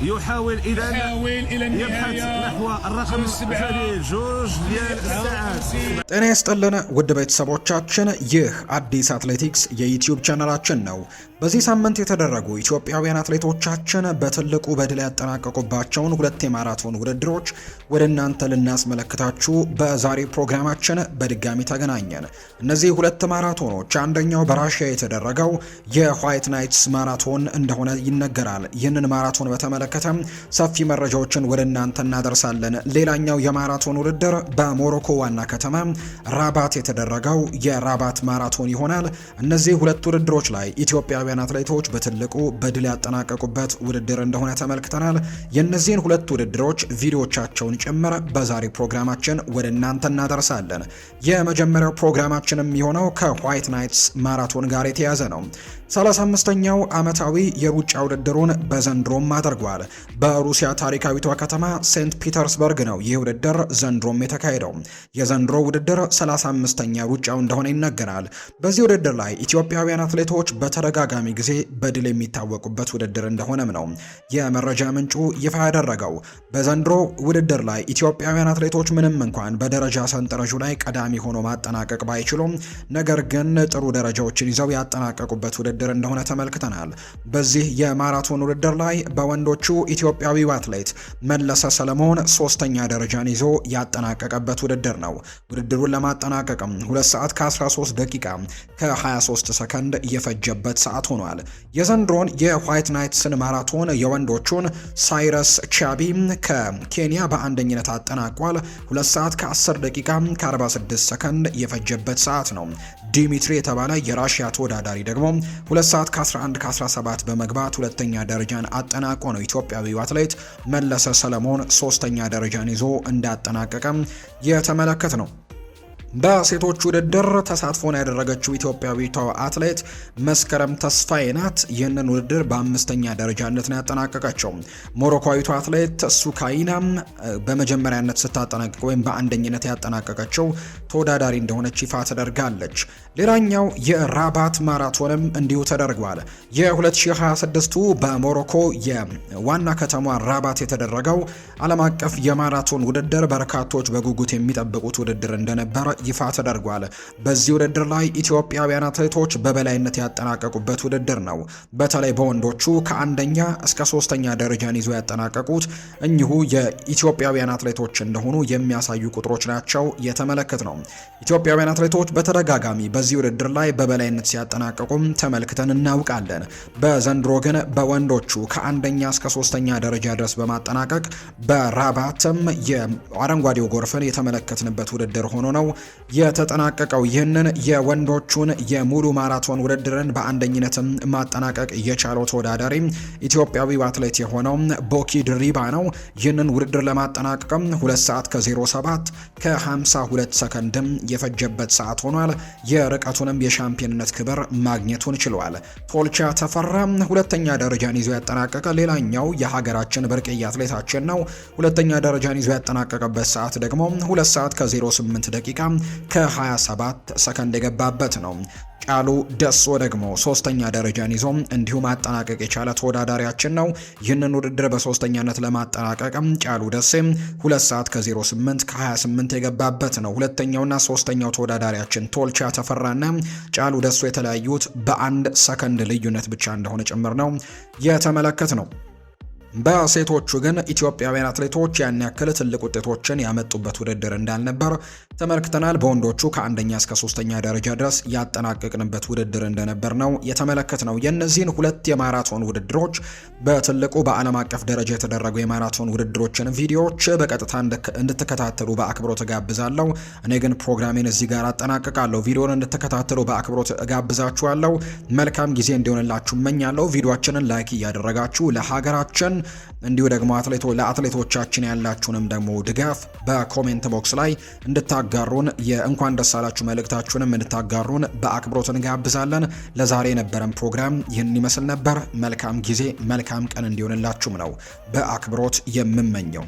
يحاول إلى النهاية نحو الرقم الجديد 2 ديال الساعات. ጤና ይስጥልን ውድ ቤተሰቦቻችን፣ ይህ አዲስ አትሌቲክስ የዩቲዩብ ቻናላችን ነው። በዚህ ሳምንት የተደረጉ ኢትዮጵያውያን አትሌቶቻችን በትልቁ በድል ያጠናቀቁባቸውን 2 የማራቶን ውድድሮች ወደ እናንተ ልናስመለክታችሁ በዛሬ ፕሮግራማችን በድጋሚ ተገናኘን። እነዚህ 2 ማራቶኖች አንደኛው በራሽያ የተደረገው የዋይት ናይትስ ማራቶን እንደሆነ ይነገራል። ይህንን ማራቶን በተመለከተ ሰፊ መረጃዎችን ወደ እናንተ እናደርሳለን። ሌላኛው የማራቶን ውድድር በሞሮኮ ዋና ከተማ ራባት የተደረገው የራባት ማራቶን ይሆናል። እነዚህ 2 ውድድሮች ላይ ኢትዮጵያውያን አትሌቶች በትልቁ በድል ያጠናቀቁበት ውድድር እንደሆነ ተመልክተናል። የእነዚህን 2 ውድድሮች ቪዲዮቻቸውን ጭምር በዛሬ ፕሮግራማችን ወደ እናንተ እናደርሳለን። የመጀመሪያው ፕሮግራማችን የሚሆነው ከዋይት ናይትስ ማራቶን ጋር የተያዘ ነው። 35ኛው ዓመታዊ የሩጫ ውድድሩን በዘንድሮም አድርጓል። በሩሲያ ታሪካዊቷ ከተማ ሴንት ፒተርስበርግ ነው ይህ ውድድር ዘንድሮም የተካሄደው። የዘንድሮ ውድድር 35ኛ ሩጫው እንደሆነ ይነገራል። በዚህ ውድድር ላይ ኢትዮጵያውያን አትሌቶች በተደጋጋሚ ጊዜ በድል የሚታወቁበት ውድድር እንደሆነም ነው የመረጃ ምንጩ ይፋ ያደረገው። በዘንድሮ ውድድር ላይ ኢትዮጵያውያን አትሌቶች ምንም እንኳን በደረጃ ሰንጠረዡ ላይ ቀዳሚ ሆኖ ማጠናቀቅ ባይችሉም ነገር ግን ጥሩ ደረጃዎችን ይዘው ያጠናቀቁበት ውድድር እንደሆነ ተመልክተናል። በዚህ የማራቶን ውድድር ላይ በወንዶቹ ኢትዮጵያዊው አትሌት መለሰ ሰለሞን 3ኛ ደረጃን ይዞ ያጠናቀቀበት ውድድር ነው። ውድድሩን ለማጠናቀቅም 2 ሰዓት ከ13 ደቂቃ ከ23 ሰከንድ የፈጀበት ሰዓት ሆኗል። የዘንድሮን የዋይት ናይትስን ማራቶን የወንዶቹን ሳይረስ ቻቢ ከኬንያ በአንደኝነት አጠናቋል። 2 ሰዓት ከ10 ደቂቃ ከ46 ሰከንድ የፈጀበት ሰዓት ነው። ዲሚትሪ የተባለ የራሽያ ተወዳዳሪ ደግሞ 2 ሰዓት ከ11 ከ17 በመግባት 2ኛ ደረጃን አጠናቆ ነው ኢትዮጵያዊው አትሌት መለሰ ሰለሞን 3ኛ ደረጃን ይዞ እንዳጠናቀቀ የተመለከተ ነው። በሴቶች ውድድር ተሳትፎን ያደረገችው ኢትዮጵያዊቷ አትሌት መስከረም ተስፋዬ ናት። ይህንን ውድድር በ5ኛ ደረጃነት ነው ያጠናቀቀችው። ሞሮኮዊቷ አትሌት ሱካይናም በመጀመሪያነት ስታጠናቀቅ ወይም በአንደኝነት ያጠናቀቀችው ተወዳዳሪ እንደሆነች ይፋ ተደርጋለች። ሌላኛው የራባት ማራቶንም እንዲሁ ተደርጓል። የ2026ቱ በሞሮኮ የዋና ከተማ ራባት የተደረገው ዓለም አቀፍ የማራቶን ውድድር በርካቶች በጉጉት የሚጠብቁት ውድድር እንደነበረ ይፋ ተደርጓል። በዚህ ውድድር ላይ ኢትዮጵያውያን አትሌቶች በበላይነት ያጠናቀቁበት ውድድር ነው። በተለይ በወንዶቹ ከአንደኛ እስከ 3ኛ ደረጃን ይዞ ያጠናቀቁት እኚሁ የኢትዮጵያውያን አትሌቶች እንደሆኑ የሚያሳዩ ቁጥሮች ናቸው የተመለከት ነው። ኢትዮጵያውያን አትሌቶች በተደጋጋሚ በዚህ ውድድር ላይ በበላይነት ሲያጠናቀቁም ተመልክተን እናውቃለን። በዘንድሮ ግን በወንዶቹ ከአንደኛ እስከ 3ኛ ደረጃ ድረስ በማጠናቀቅ በራባትም የአረንጓዴው ጎርፍን የተመለከትንበት ውድድር ሆኖ ነው የተጠናቀቀው። ይህንን የወንዶቹን የሙሉ ማራቶን ውድድርን በአንደኝነትም ማጠናቀቅ የቻለው ተወዳዳሪ ኢትዮጵያዊው አትሌት የሆነው ቦኪ ድሪባ ነው። ይህንን ውድድር ለማጠናቀቅም 2 ሰዓት ከ07 ከ52 ሰከንድም የፈጀበት ሰዓት ሆኗል። የርቀቱንም የሻምፒዮንነት ክብር ማግኘቱን ችሏል። ቶልቻ ተፈራ 2ኛ ደረጃን ይዞ ያጠናቀቀ ሌላኛው የሀገራችን ብርቅዬ አትሌታችን ነው። 2ኛ ደረጃን ይዞ ያጠናቀቀበት ሰዓት ደግሞ 2 ሰዓት ከ08 ደቂቃ ከ27 ሰከንድ የገባበት ነው። ጫሉ ደሶ ደግሞ 3ኛ ደረጃን ይዞ እንዲሁ ማጠናቀቅ የቻለ ተወዳዳሪያችን ነው። ይህንን ውድድር በ3ኛነት ለማጠናቀቅም ጫሉ ደሴ 2 ሰዓት ከ08 ከ28 የገባበት ነው። ሁለተኛውና 3ኛው ተወዳዳሪያችን ቶልቻ ተፈራና ጫሉ ደሶ የተለያዩት በ1 ሰከንድ ልዩነት ብቻ እንደሆነ ጭምር ነው የተመለከት ነው። በሴቶቹ ግን ኢትዮጵያውያን አትሌቶች ያን ያክል ትልቅ ውጤቶችን ያመጡበት ውድድር እንዳልነበር ተመልክተናል። በወንዶቹ ከአንደኛ እስከ 3ኛ ደረጃ ድረስ ያጠናቀቅንበት ውድድር እንደነበር ነው የተመለከትነው። የእነዚህን 2 የማራቶን ውድድሮች በትልቁ በዓለም አቀፍ ደረጃ የተደረጉ የማራቶን ውድድሮችን ቪዲዮዎች በቀጥታ እንድትከታተሉ በአክብሮት እጋብዛለሁ። እኔ ግን ፕሮግራሜን እዚህ ጋር አጠናቅቃለሁ። ቪዲዮውን እንድትከታተሉ በአክብሮት እጋብዛችኋለሁ። መልካም ጊዜ እንዲሆንላችሁ እመኛለሁ። ቪዲዮአችንን ላይክ እያደረጋችሁ ለሀገራችን እንዲሁ ደግሞ ለአትሌቶቻችን ያላችሁንም ደግሞ ድጋፍ በኮሜንት ቦክስ ላይ እንድታጋሩን የእንኳን ደስ አላችሁ መልእክታችሁንም እንድታጋሩን በአክብሮት እንጋብዛለን። ለዛሬ የነበረን ፕሮግራም ይህን ይመስል ነበር። መልካም ጊዜ መልካም ቀን እንዲሆንላችሁም ነው በአክብሮት የምመኘው።